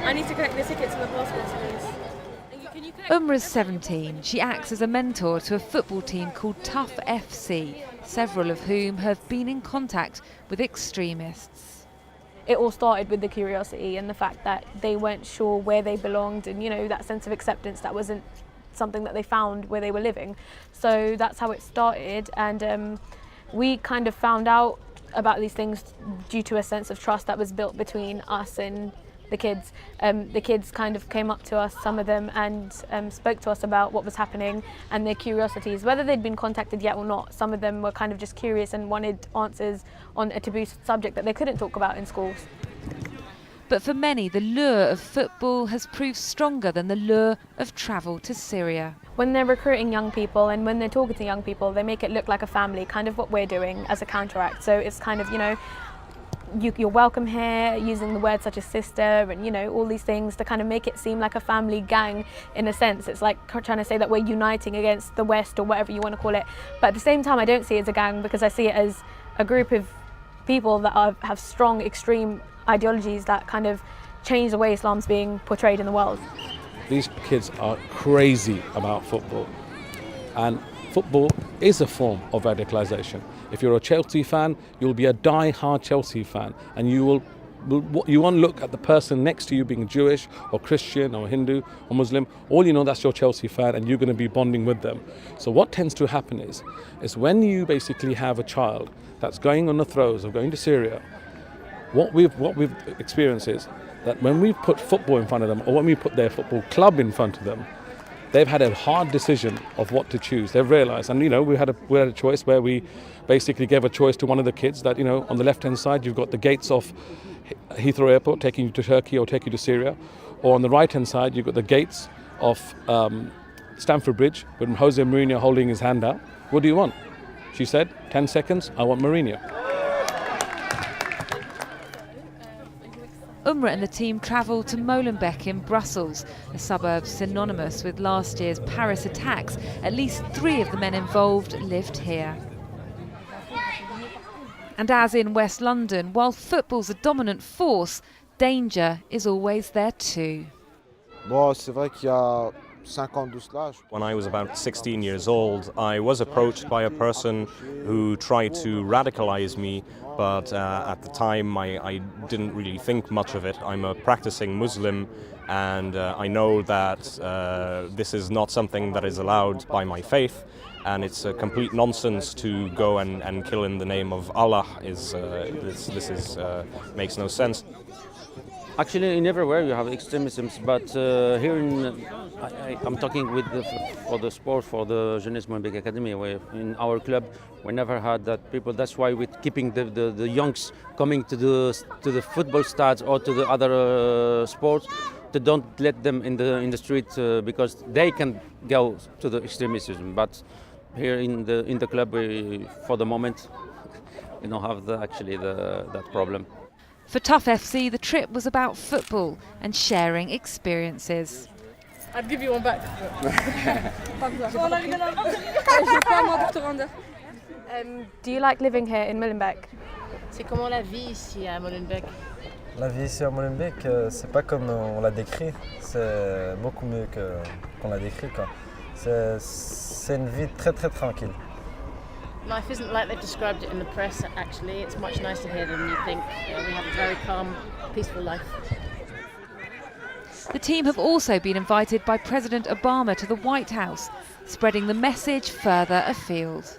I need to collect the tickets and the passports, please. Umra's 17. She acts as a mentor to a football team called TUFF FC, several of whom have been in contact with extremists. It all started with the curiosity and the fact that they weren't sure where they belonged, and that sense of acceptance that wasn't something that they found where they were living. So that's how it started, and we kind of found out about these things due to a sense of trust that was built between us and the kids. The kids kind of came up to us, some of them, and spoke to us about what was happening and their curiosities, whether they'd been contacted yet or not. Some of them were kind of just curious and wanted answers on a taboo subject that they couldn't talk about in schools. But for many, the lure of football has proved stronger than the lure of travel to Syria. When they're recruiting young people and when they're talking to young people, they make it look like a family, kind of what we're doing as a counteract. So it's kind of, you're welcome here, using the words such as sister and, all these things to kind of make it seem like a family gang in a sense. It's like trying to say that we're uniting against the West or whatever you want to call it. But at the same time, I don't see it as a gang, because I see it as a group of people that have strong, extreme ideologies that kind of change the way Islam's being portrayed in the world. These kids are crazy about football, and football is a form of radicalisation. If you're a Chelsea fan, you'll be a die-hard Chelsea fan, and you won't look at the person next to you being Jewish or Christian or Hindu or Muslim. All you know, that's your Chelsea fan, and you're going to be bonding with them. So what tends to happen is when you basically have a child that's going on the throes of going to Syria, what we've experienced is that when we put football in front of them, or when we put their football club in front of them, they've had a hard decision of what to choose. They've realised, and we had a choice where we basically gave a choice to one of the kids that on the left-hand side you've got the gates of Heathrow Airport taking you to Turkey or taking you to Syria, or on the right-hand side you've got the gates of Stamford Bridge with Jose Mourinho holding his hand out. What do you want? She said, 10 seconds, I want Mourinho. Umra and the team travelled to Molenbeek in Brussels, a suburb synonymous with last year's Paris attacks. At least 3 of the men involved lived here. And as in West London, while football's a dominant force, danger is always there too. When I was about 16 years old, I was approached by a person who tried to radicalize me, but at the time I didn't really think much of it. I'm a practicing Muslim, and I know that this is not something that is allowed by my faith, and it's a complete nonsense to go and kill in the name of Allah. This makes no sense. Actually, in everywhere you have extremisms, but here I'm talking for the sport, for the Jeunesse Molenbeek Academy. In our club, we never had that people. That's why we're keeping the youngs coming to the football stads or to the other sports. To don't let them in the street because they can go to the extremism. But here in the club, for the moment, we don't have that problem. For TUFF FC, the trip was about football and sharing experiences. I'd give you one back. Do you like living here in Molenbeek? C'est comment la vie ici à Molenbeek? La vie ici à Molenbeek, c'est pas comme on l'a décrit, c'est beaucoup mieux qu'on l'a décrit, quoi. C'est une vie très très tranquille. Life isn't like they've described it in the press, actually. It's much nicer here than you think. We have a very calm, peaceful life. The team have also been invited by President Obama to the White House, spreading the message further afield.